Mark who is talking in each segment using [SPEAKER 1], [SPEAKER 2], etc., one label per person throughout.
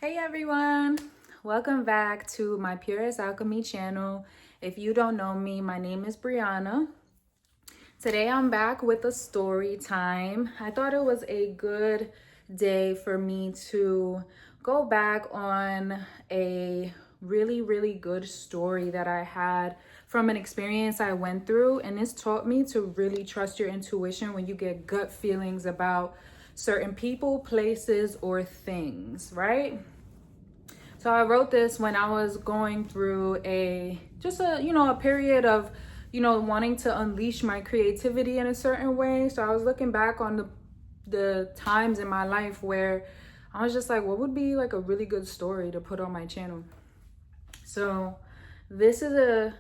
[SPEAKER 1] Hey everyone, welcome back to my Purest Alchemy channel. If you don't know me, my name is Brianna. Today I'm back with a story time. I thought it was a good day for me to go back on a really good story that I had from an experience I went through, and this taught me to really trust your intuition when you get gut feelings about certain people, places, or things, right? So I wrote this when I was going through a period of wanting to unleash my creativity in a certain way. So I was looking back on the times in my life where I was just like, what would be like a really good story to put on my channel? So this is a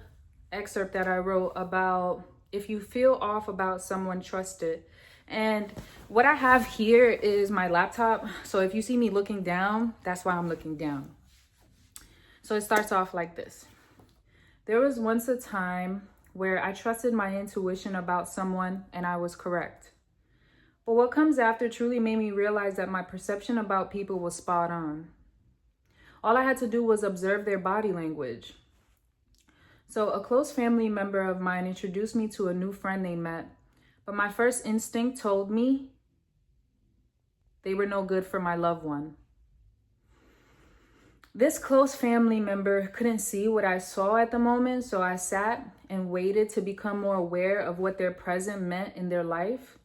[SPEAKER 1] excerpt that I wrote about if you feel off about someone, trust it. And what I have here is my laptop. So if you see me looking down, that's why I'm looking down. So it starts off like this. There was once a time where I trusted my intuition about someone and I was correct. But what comes after truly made me realize that my perception about people was spot on. All I had to do was observe their body language. So a close family member of mine introduced me to a new friend they met, but my first instinct told me they were no good for my loved one. This close family member couldn't see what I saw at the moment, so I sat and waited to become more aware of what their present meant in their life.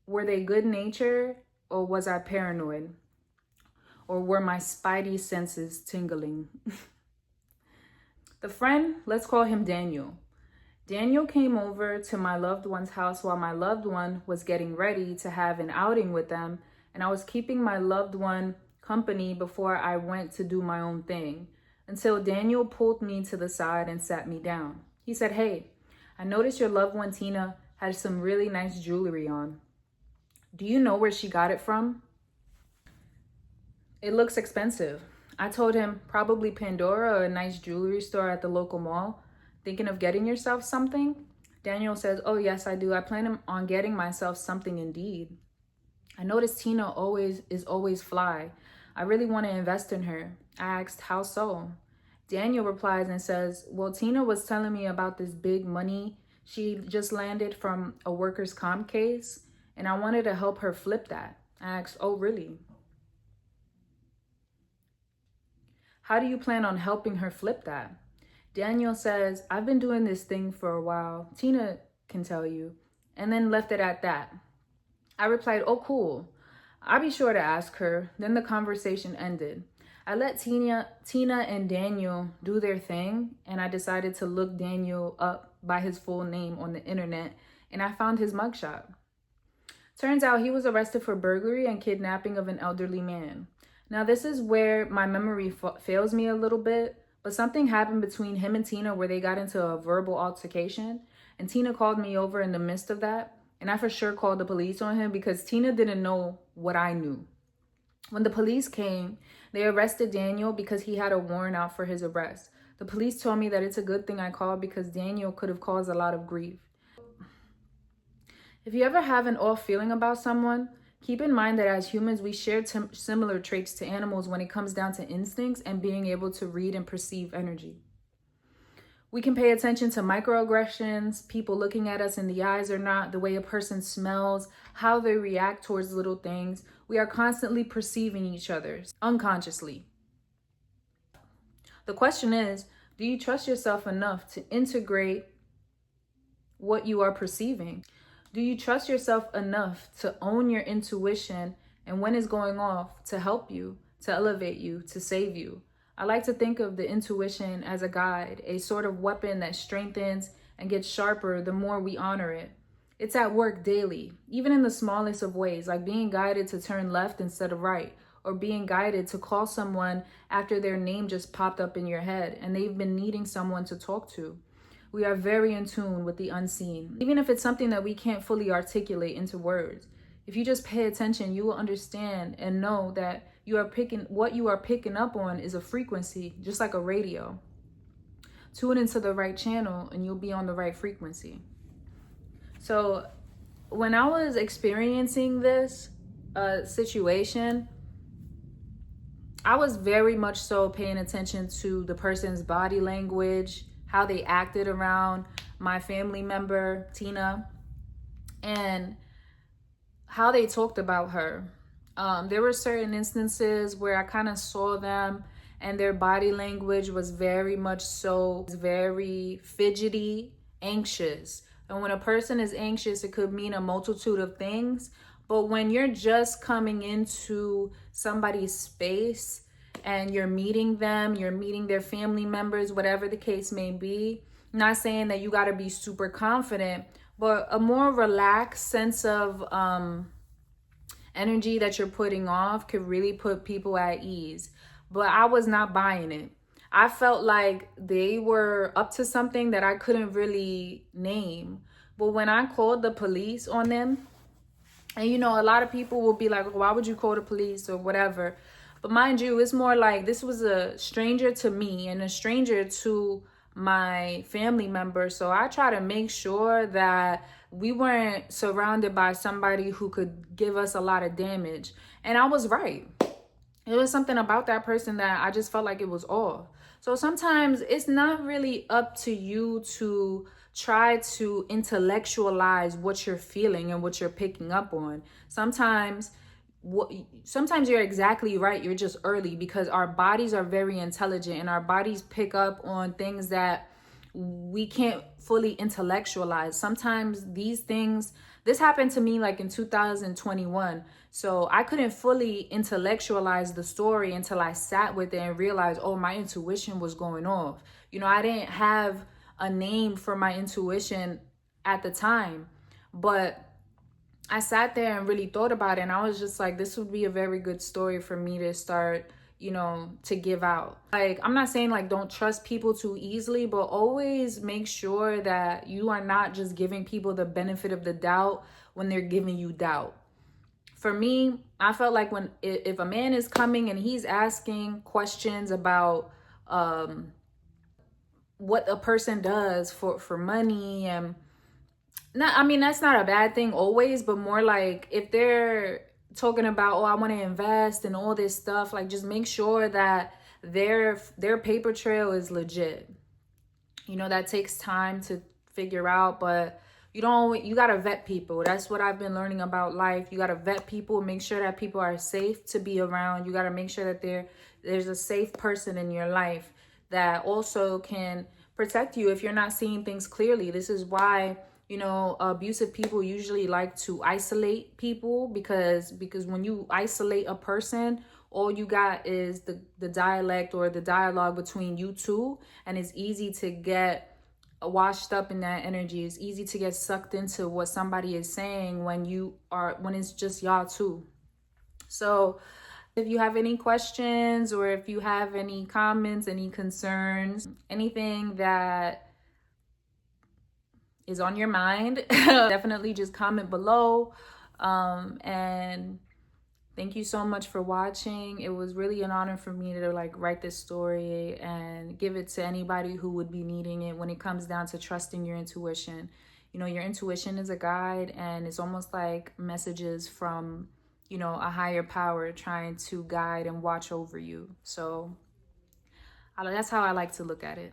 [SPEAKER 1] Were they good-natured, or was I paranoid? Or were my spidey senses tingling? The friend, let's call him Daniel. Daniel came over to my loved one's house while my loved one was getting ready to have an outing with them, and I was keeping my loved one company before I went to do my own thing, until Daniel pulled me to the side and sat me down. He said, "Hey, I noticed your loved one Tina had some really nice jewelry on. Do you know where she got it from? It looks expensive." I told him, "Probably Pandora or a nice jewelry store at the local mall. Thinking of getting yourself something?" Daniel says, "Oh yes, I do. I plan on getting myself something indeed. I noticed Tina is always fly. I really want to invest in her." I asked, "How so?" Daniel replies and says, "Well, Tina was telling me about this big money she just landed from a workers' comp case, and I wanted to help her flip that." I asked, "Oh, really? How do you plan on helping her flip that?" Daniel says, "I've been doing this thing for a while. Tina can tell you," and then left it at that. I replied, "Oh, cool. I'll be sure to ask her." Then the conversation ended. I let Tina and Daniel do their thing, and I decided to look Daniel up by his full name on the internet, and I found his mugshot. Turns out he was arrested for burglary and kidnapping of an elderly man. Now, this is where my memory fails me a little bit, but something happened between him and Tina where they got into a verbal altercation, and Tina called me over in the midst of that. And I for sure called the police on him because Tina didn't know what I knew. When the police came, they arrested Daniel because he had a warrant out for his arrest. The police told me that it's a good thing I called because Daniel could have caused a lot of grief. If you ever have an off feeling about someone, keep in mind that as humans, we share similar traits to animals when it comes down to instincts and being able to read and perceive energy. We can pay attention to microaggressions, people looking at us in the eyes or not, the way a person smells, how they react towards little things. We are constantly perceiving each other unconsciously. The question is, do you trust yourself enough to integrate what you are perceiving? Do you trust yourself enough to own your intuition and when it's going off to help you, to elevate you, to save you? I like to think of the intuition as a guide, a sort of weapon that strengthens and gets sharper the more we honor it. It's at work daily, even in the smallest of ways, like being guided to turn left instead of right, or being guided to call someone after their name just popped up in your head and they've been needing someone to talk to. We are very in tune with the unseen, even if it's something that we can't fully articulate into words. If you just pay attention, you will understand and know that what you are picking up on is a frequency, just like a radio. Tune into the right channel and you'll be on the right frequency. So when I was experiencing this situation, I was very much so paying attention to the person's body language, how they acted around my family member, Tina, and how they talked about her. There were certain instances where I kind of saw them and their body language was very much so very fidgety, anxious. And when a person is anxious, it could mean a multitude of things. But when you're just coming into somebody's space and you're meeting them, you're meeting their family members, whatever the case may be, I'm not saying that you got to be super confident, but a more relaxed sense of energy that you're putting off could really put people at ease. But I was not buying it. I felt like they were up to something that I couldn't really name. But when I called the police on them, and you know, a lot of people will be like, why would you call the police or whatever? But mind you, it's more like this was a stranger to me and a stranger to my family member. So I try to make sure that we weren't surrounded by somebody who could give us a lot of damage. And I was right. It was something about that person that I just felt like it was off. So sometimes it's not really up to you to try to intellectualize what you're feeling and what you're picking up on. Sometimes you're exactly right. You're just early, because our bodies are very intelligent and our bodies pick up on things that we can't fully intellectualize. Sometimes these things, this happened to me like in 2021. So I couldn't fully intellectualize the story until I sat with it and realized, oh, my intuition was going off. You know, I didn't have a name for my intuition at the time, but I sat there and really thought about it. And I was just like, this would be a very good story for me to start, you know, to give out. Like, I'm not saying like don't trust people too easily, but always make sure that you are not just giving people the benefit of the doubt when they're giving you doubt. For me, I felt like if a man is coming and he's asking questions about what a person does for money, and not, I mean, that's not a bad thing always, but more like if they're talking about, oh, I want to invest and all this stuff, like just make sure that their paper trail is legit. You know, that takes time to figure out, but you got to vet people. That's what I've been learning about life. You got to vet people, make sure that people are safe to be around. You got to make sure that there's a safe person in your life that also can protect you if you're not seeing things clearly. This is why, you know, abusive people usually like to isolate people, because when you isolate a person, all you got is the dialect or the dialogue between you two, and it's easy to get washed up in that energy. It's easy to get sucked into what somebody is saying when it's just y'all two. So if you have any questions, or if you have any comments, any concerns, anything that is on your mind, definitely just comment below. And thank you so much for watching. It was really an honor for me to like write this story and give it to anybody who would be needing it when it comes down to trusting your intuition. You know, your intuition is a guide, and it's almost like messages from, you know, a higher power trying to guide and watch over you. So that's how I like to look at it.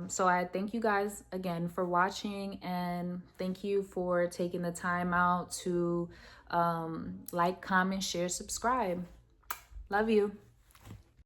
[SPEAKER 1] So I thank you guys again for watching, and thank you for taking the time out to like, comment, share, subscribe. Love you.